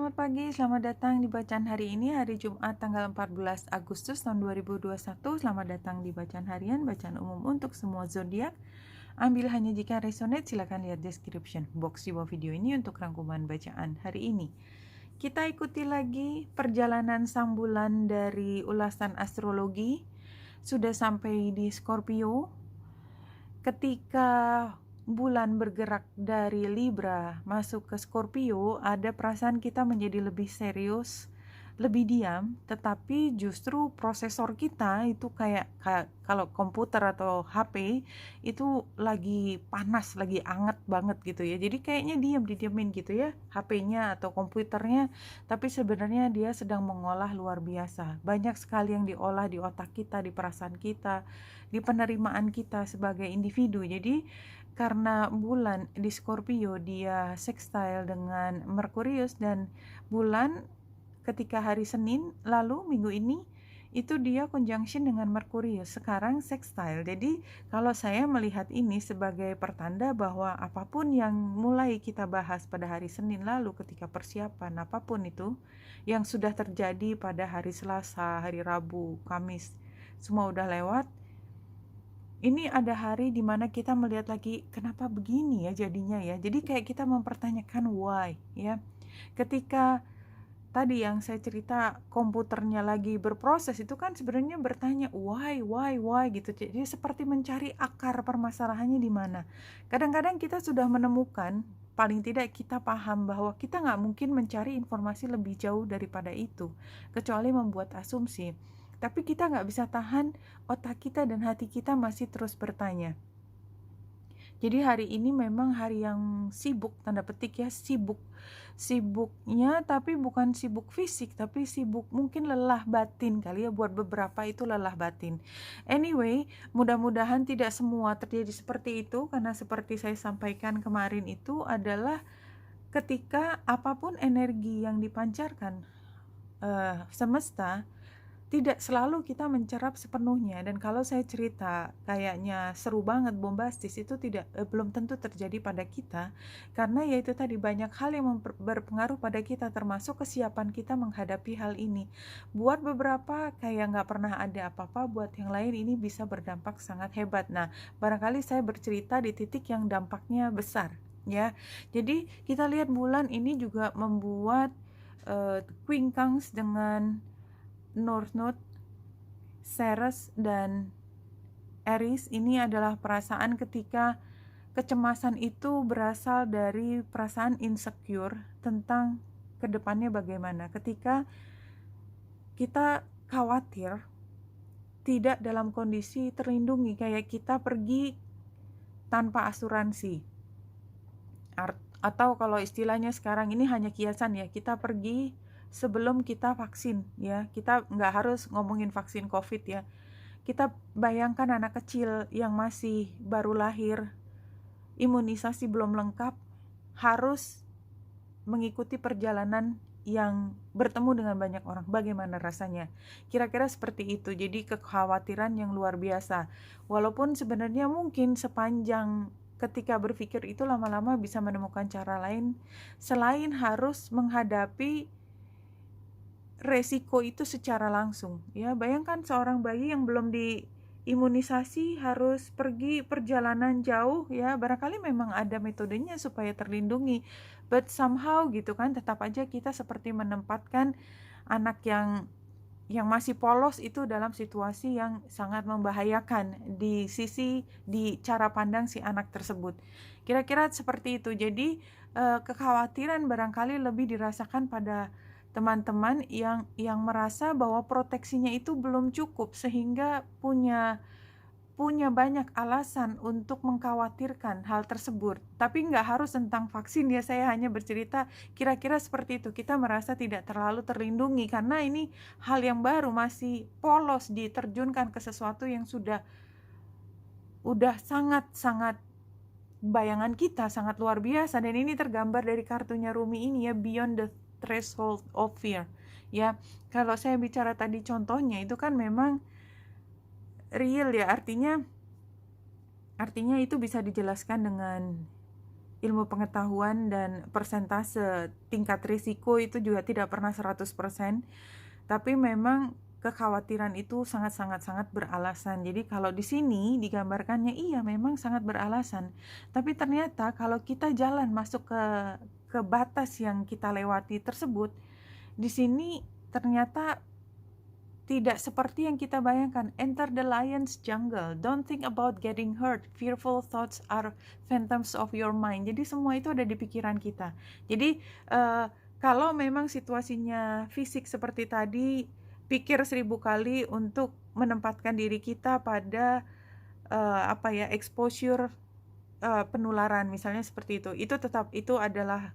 Selamat pagi, selamat datang di bacaan hari ini, hari Jumat tanggal 14 Agustus tahun 2021. Selamat datang di bacaan harian, bacaan umum untuk semua zodiak. Ambil hanya jika resonate, silakan lihat description box di bawah video ini untuk rangkuman bacaan hari ini. Kita ikuti lagi perjalanan sang bulan dari ulasan astrologi. Sudah sampai di Scorpio. Ketika bulan bergerak dari Libra masuk ke Scorpio, ada perasaan kita menjadi lebih serius, lebih diam, tetapi justru prosesor kita itu kayak kalau komputer atau HP itu lagi panas, lagi anget banget gitu ya. Jadi kayaknya didiamin gitu ya HP-nya atau komputernya, tapi sebenarnya dia sedang mengolah luar biasa. Banyak sekali yang diolah di otak kita, di perasaan kita, di penerimaan kita sebagai individu. Jadi karena bulan di Scorpio dia sextile dengan Merkurius, dan bulan ketika hari Senin lalu minggu ini itu dia conjunction dengan Merkurius, sekarang sextile. Jadi kalau saya melihat ini sebagai pertanda bahwa apapun yang mulai kita bahas pada hari Senin lalu ketika persiapan apapun itu yang sudah terjadi pada hari Selasa, hari Rabu, Kamis, semua udah lewat. Ini ada hari dimana kita melihat lagi, kenapa begini ya jadinya ya. Jadi kayak kita mempertanyakan why ya. Ketika tadi yang saya cerita komputernya lagi berproses, itu kan sebenarnya bertanya why gitu. Jadi seperti mencari akar permasalahannya di mana. Kadang-kadang kita sudah menemukan, paling tidak kita paham bahwa kita nggak mungkin mencari informasi lebih jauh daripada itu, kecuali membuat asumsi. Tapi kita nggak bisa tahan, otak kita dan hati kita masih terus bertanya. Jadi hari ini memang hari yang sibuk, tanda petik ya, sibuknya tapi bukan sibuk fisik, tapi sibuk mungkin lelah batin kali ya, buat beberapa itu lelah batin. Anyway, mudah-mudahan tidak semua terjadi seperti itu, karena seperti saya sampaikan kemarin itu adalah ketika apapun energi yang dipancarkan semesta, tidak selalu kita mencerap sepenuhnya. Dan kalau saya cerita kayaknya seru banget, bombastis, itu belum tentu terjadi pada kita, karena yaitu tadi banyak hal yang berpengaruh pada kita, termasuk kesiapan kita menghadapi hal ini. Buat beberapa kayak nggak pernah ada apa-apa, buat yang lain ini bisa berdampak sangat hebat. Nah, barangkali saya bercerita di titik yang dampaknya besar ya. Jadi kita lihat bulan ini juga membuat quincunx dengan North Node, Ceres, dan Aries. Ini adalah perasaan ketika kecemasan itu berasal dari perasaan insecure tentang kedepannya bagaimana. Ketika kita khawatir tidak dalam kondisi terlindungi, kayak kita pergi tanpa asuransi. Atau kalau istilahnya sekarang ini hanya kiasan ya, kita pergi sebelum kita vaksin ya. Kita nggak harus ngomongin vaksin COVID ya. Kita bayangkan anak kecil yang masih baru lahir, imunisasi belum lengkap, harus mengikuti perjalanan yang bertemu dengan banyak orang. Bagaimana rasanya? Kira-kira seperti itu. Jadi kekhawatiran yang luar biasa. Walaupun sebenarnya mungkin sepanjang ketika berpikir itu lama-lama bisa menemukan cara lain selain harus menghadapi resiko itu secara langsung ya. Bayangkan seorang bayi yang belum diimunisasi harus pergi perjalanan jauh ya. Barangkali memang ada metodenya supaya terlindungi, but somehow gitu kan, tetap aja kita seperti menempatkan anak yang masih polos itu dalam situasi yang sangat membahayakan di cara pandang si anak tersebut. Kira-kira seperti itu. Jadi kekhawatiran barangkali lebih dirasakan pada teman-teman yang merasa bahwa proteksinya itu belum cukup, sehingga punya banyak alasan untuk mengkhawatirkan hal tersebut. Tapi nggak harus tentang vaksin ya, saya hanya bercerita kira-kira seperti itu. Kita merasa tidak terlalu terlindungi karena ini hal yang baru, masih polos diterjunkan ke sesuatu yang udah sangat-sangat bayangan kita sangat luar biasa. Dan ini tergambar dari kartunya Rumi ini ya, Beyond the Threshold of Fear ya. Kalau saya bicara tadi contohnya itu kan memang real ya, artinya itu bisa dijelaskan dengan ilmu pengetahuan dan persentase tingkat risiko itu juga tidak pernah 100%, tapi memang kekhawatiran itu sangat-sangat beralasan. Jadi kalau di sini digambarkannya iya memang sangat beralasan. Tapi ternyata kalau kita jalan masuk ke batas yang kita lewati tersebut, di sini ternyata tidak seperti yang kita bayangkan. Enter the lion's jungle. Don't think about getting hurt. Fearful thoughts are phantoms of your mind. Jadi semua itu ada di pikiran kita. Jadi kalau memang situasinya fisik seperti tadi, pikir 1000 kali untuk menempatkan diri kita pada exposure penularan misalnya seperti itu. Itu adalah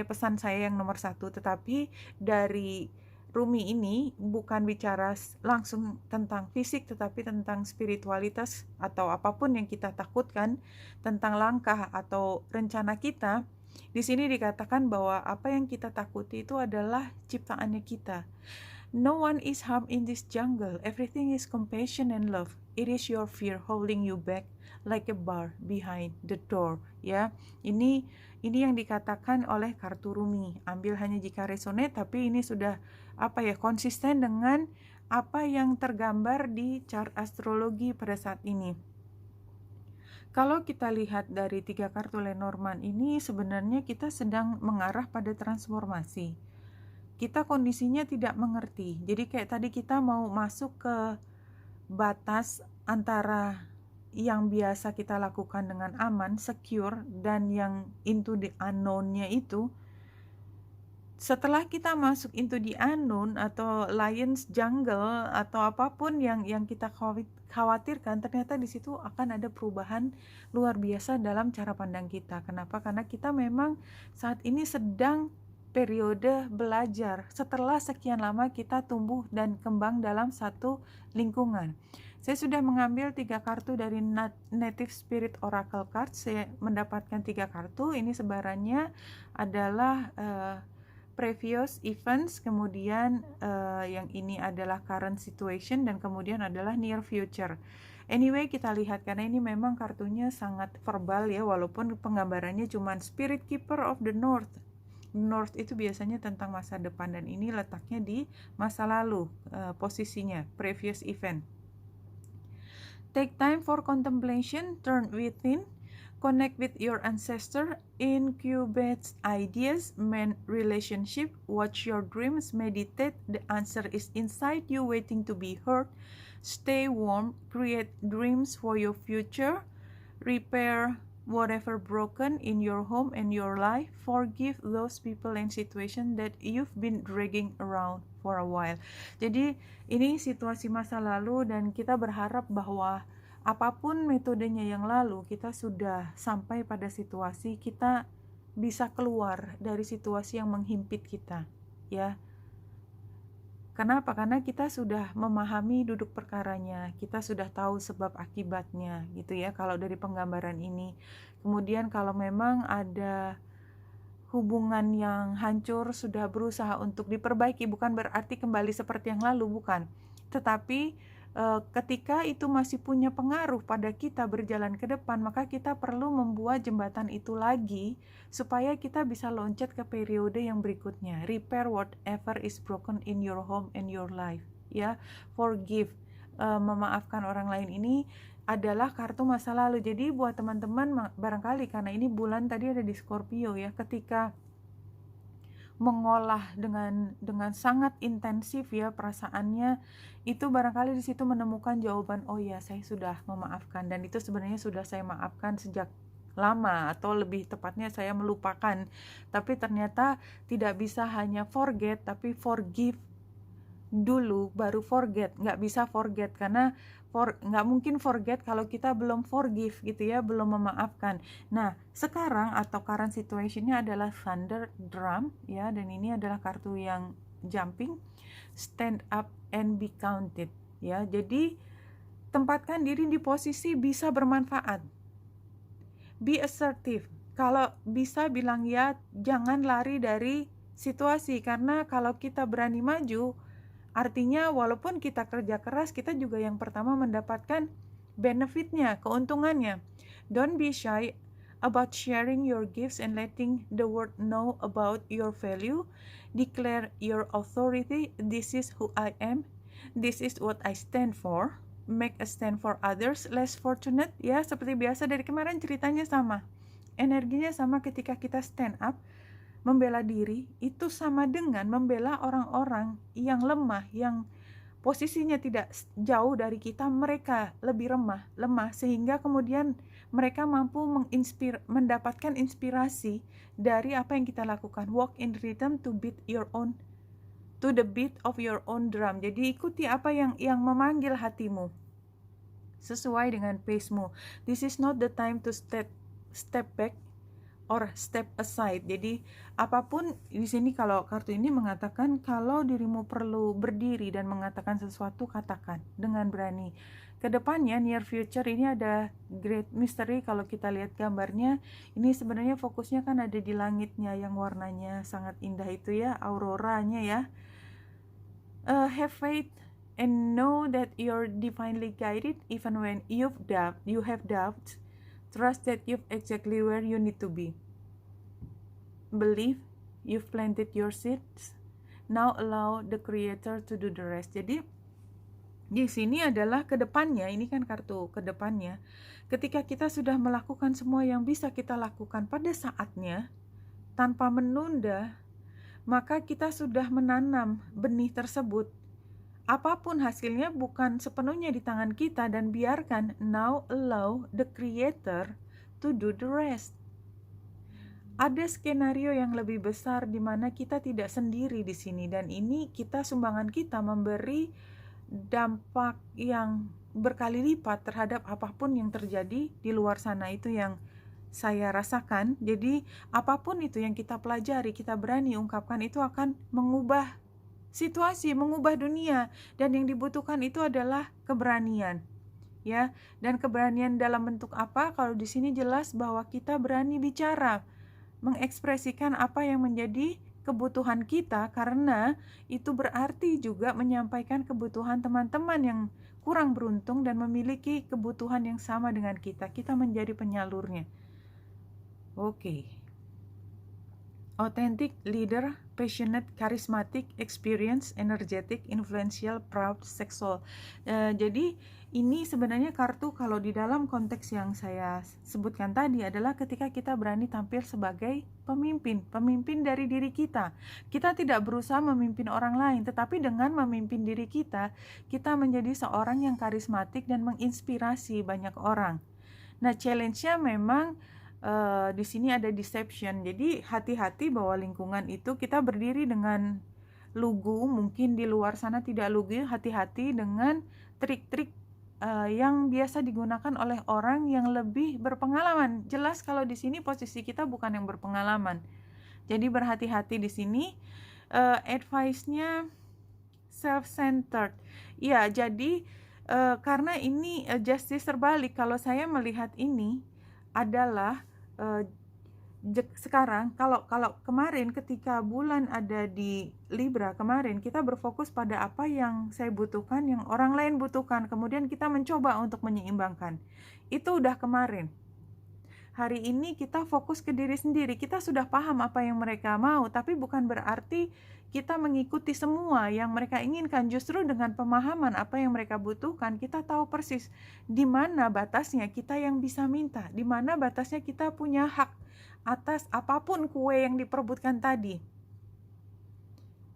pesan saya yang nomor 1. Tetapi dari Rumi ini bukan bicara langsung tentang fisik, tetapi tentang spiritualitas atau apapun yang kita takutkan, tentang langkah atau rencana kita. Di sini dikatakan bahwa apa yang kita takuti itu adalah ciptaannya kita. No one is harmed in this jungle. Everything is compassion and love. It is your fear holding you back like a bar behind the door. Ya, ini yang dikatakan oleh kartu Rumi. Ambil hanya jika resonate, tapi ini sudah konsisten dengan apa yang tergambar di chart astrologi pada saat ini. Kalau kita lihat dari 3 kartu Lenormand ini, sebenarnya kita sedang mengarah pada transformasi. Kita kondisinya tidak mengerti. Jadi kayak tadi kita mau masuk ke batas antara yang biasa kita lakukan dengan aman, secure, dan yang into the unknown-nya itu. Setelah kita masuk into the unknown atau lion's jungle atau apapun yang kita khawatirkan, ternyata di situ akan ada perubahan luar biasa dalam cara pandang kita. Kenapa? Karena kita memang saat ini sedang periode belajar. Setelah sekian lama kita tumbuh dan kembang dalam satu lingkungan. Saya sudah mengambil 3 kartu dari Native Spirit Oracle Card. Saya mendapatkan 3 kartu. Ini sebarannya adalah previous events, kemudian yang ini adalah current situation, dan kemudian adalah near future. Anyway, kita lihat karena ini memang kartunya sangat verbal ya, walaupun penggambarannya cuma Spirit Keeper of the North. North itu biasanya tentang masa depan, dan ini letaknya di masa lalu, posisinya previous event. Take time for contemplation, turn within, connect with your ancestor, incubate ideas, mend relationship, watch your dreams, meditate, the answer is inside you waiting to be heard, stay warm, create dreams for your future, repair whatever broken in your home and your life, forgive those people and situation that you've been dragging around for a while. Jadi ini situasi masa lalu, dan kita berharap bahwa apapun metodenya yang lalu, kita sudah sampai pada situasi kita bisa keluar dari situasi yang menghimpit kita, ya. Kenapa? Karena kita sudah memahami duduk perkaranya, kita sudah tahu sebab akibatnya, gitu ya, kalau dari penggambaran ini. Kemudian kalau memang ada hubungan yang hancur, sudah berusaha untuk diperbaiki, bukan berarti kembali seperti yang lalu, bukan. Tetapi ketika itu masih punya pengaruh pada kita berjalan ke depan, maka kita perlu membuat jembatan itu lagi supaya kita bisa loncat ke periode yang berikutnya. Repair whatever is broken in your home and your life, ya. Forgive, memaafkan orang lain, ini adalah kartu masa lalu. Jadi buat teman-teman barangkali karena ini bulan tadi ada di Scorpio ya, ketika mengolah dengan sangat intensif ya perasaannya, itu barangkali di situ menemukan jawaban, oh ya saya sudah memaafkan, dan itu sebenarnya sudah saya maafkan sejak lama, atau lebih tepatnya saya melupakan. Tapi ternyata tidak bisa hanya forget, tapi forgive dulu baru forget. Nggak bisa forget karena nggak mungkin forget kalau kita belum forgive gitu ya, belum memaafkan. Nah sekarang atau current situationnya adalah thunder drum ya, dan ini adalah kartu yang jumping, stand up and be counted ya. Jadi tempatkan diri di posisi bisa bermanfaat, be assertive. Kalau bisa bilang ya, jangan lari dari situasi, karena kalau kita berani maju, artinya walaupun kita kerja keras, kita juga yang pertama mendapatkan benefitnya, keuntungannya. Don't be shy about sharing your gifts and letting the world know about your value. Declare your authority. This is who I am. This is what I stand for. Make a stand for others less fortunate. Ya, seperti biasa dari kemarin ceritanya sama. Energinya sama ketika kita stand up, membela diri, itu sama dengan membela orang-orang yang lemah, yang posisinya tidak jauh dari kita, mereka lebih lemah sehingga kemudian mereka mampu mendapatkan inspirasi dari apa yang kita lakukan. Walk in rhythm to the beat of your own drum. Jadi ikuti apa yang memanggil hatimu sesuai dengan pace-mu. This is not the time to step back or step aside. Jadi apapun di sini, kalau kartu ini mengatakan kalau dirimu perlu berdiri dan mengatakan sesuatu, katakan dengan berani. Kedepannya near future ini ada great mystery. Kalau kita lihat gambarnya, ini sebenarnya fokusnya kan ada di langitnya yang warnanya sangat indah itu ya, auroranya ya. Have faith and know that you're divinely guided even when you have doubts. Trust that you're exactly where you need to be. Believe you've planted your seeds. Now allow the Creator to do the rest. Jadi di sini adalah kedepannya, ini kan kartu kedepannya. Ketika kita sudah melakukan semua yang bisa kita lakukan pada saatnya, tanpa menunda, maka kita sudah menanam benih tersebut. Apapun hasilnya bukan sepenuhnya di tangan kita, dan biarkan, now allow the Creator to do the rest. Ada skenario yang lebih besar di mana kita tidak sendiri di sini, dan ini sumbangan kita memberi dampak yang berkali lipat terhadap apapun yang terjadi di luar sana. Itu yang saya rasakan. Jadi apapun itu yang kita pelajari, kita berani ungkapkan, itu akan mengubah situasi, mengubah dunia, dan yang dibutuhkan itu adalah keberanian. Ya, dan keberanian dalam bentuk apa? Kalau di sini jelas bahwa kita berani bicara, mengekspresikan apa yang menjadi kebutuhan kita, karena itu berarti juga menyampaikan kebutuhan teman-teman yang kurang beruntung dan memiliki kebutuhan yang sama dengan kita. Kita menjadi penyalurnya. Oke. Authentic leader, passionate, charismatic, experienced, energetic, influential, proud, sexual. Jadi ini sebenarnya kartu kalau di dalam konteks yang saya sebutkan tadi adalah ketika kita berani tampil sebagai pemimpin dari diri kita. Kita tidak berusaha memimpin orang lain, tetapi dengan memimpin diri kita, kita menjadi seorang yang karismatik dan menginspirasi banyak orang. Nah, challenge-nya memang di sini ada deception. Jadi hati-hati bahwa lingkungan itu kita berdiri dengan lugu, mungkin di luar sana tidak lugu. Hati-hati dengan trik-trik yang biasa digunakan oleh orang yang lebih berpengalaman. Jelas kalau di sini posisi kita bukan yang berpengalaman. Jadi berhati-hati di sini. Advice-nya self-centered. Ya, jadi karena ini justice terbalik. Kalau saya melihat ini adalah sekarang, kalau kemarin ketika bulan ada di Libra kemarin, kita berfokus pada apa yang saya butuhkan, yang orang lain butuhkan, kemudian kita mencoba untuk menyeimbangkan. Itu udah kemarin. Hari ini kita fokus ke diri sendiri. Kita sudah paham apa yang mereka mau, tapi bukan berarti kita mengikuti semua yang mereka inginkan. Justru dengan pemahaman apa yang mereka butuhkan, kita tahu persis di mana batasnya kita yang bisa minta, di mana batasnya kita punya hak atas apapun kue yang diperebutkan tadi.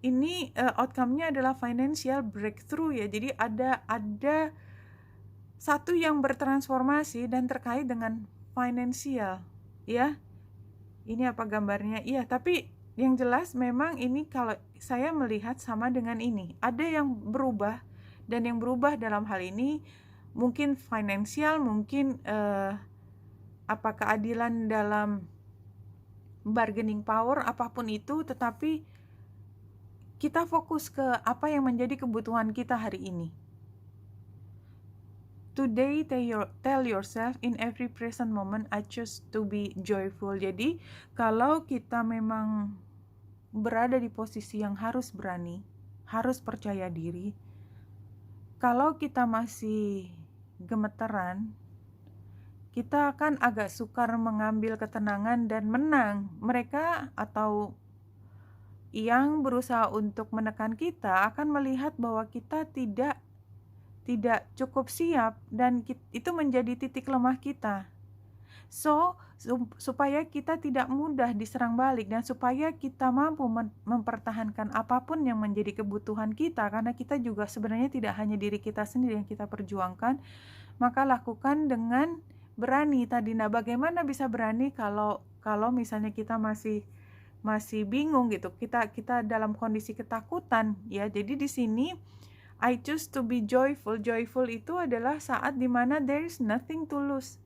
Ini outcome-nya adalah financial breakthrough ya. Jadi ada satu yang bertransformasi dan terkait dengan finansial ya. Ini apa gambarnya? Iya, tapi yang jelas memang ini kalau saya melihat sama dengan ini. Ada yang berubah, dan yang berubah dalam hal ini mungkin finansial, mungkin keadilan dalam bargaining power, apapun itu, tetapi kita fokus ke apa yang menjadi kebutuhan kita hari ini. Today, tell yourself, in every present moment, I choose to be joyful. Jadi, kalau kita memang berada di posisi yang harus berani, harus percaya diri, kalau kita masih gemeteran, kita akan agak sukar mengambil ketenangan dan menang. Mereka atau yang berusaha untuk menekan kita akan melihat bahwa kita tidak cukup siap dan itu menjadi titik lemah kita. So, supaya kita tidak mudah diserang balik dan supaya kita mampu mempertahankan apapun yang menjadi kebutuhan kita, karena kita juga sebenarnya tidak hanya diri kita sendiri yang kita perjuangkan, maka lakukan dengan berani tadi. Nah, bagaimana bisa berani kalau misalnya kita masih bingung gitu, kita dalam kondisi ketakutan ya. Jadi di sini I choose to be joyful. Joyful itu adalah saat dimana there is nothing to lose.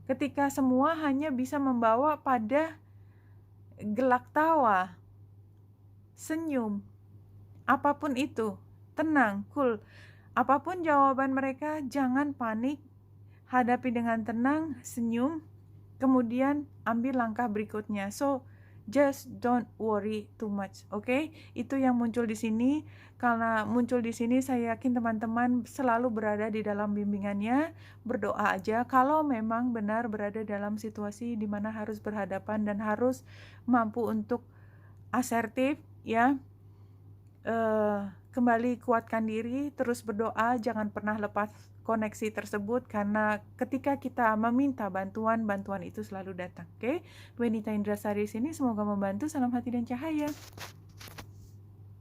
Ketika semua hanya bisa membawa pada gelak tawa, senyum, apapun itu, tenang, cool. Apapun jawaban mereka, jangan panik, hadapi dengan tenang, senyum, kemudian ambil langkah berikutnya. So, just don't worry too much, okay? Itu yang muncul di sini. Karena muncul di sini, saya yakin teman-teman selalu berada di dalam bimbingannya. Berdoa aja kalau memang benar berada dalam situasi di mana harus berhadapan dan harus mampu untuk asertif, ya. Kembali kuatkan diri, terus berdoa, jangan pernah lepas koneksi tersebut, karena ketika kita meminta bantuan itu selalu datang. Oke? Wenita Indrasari sini, semoga membantu. Salam hati dan cahaya.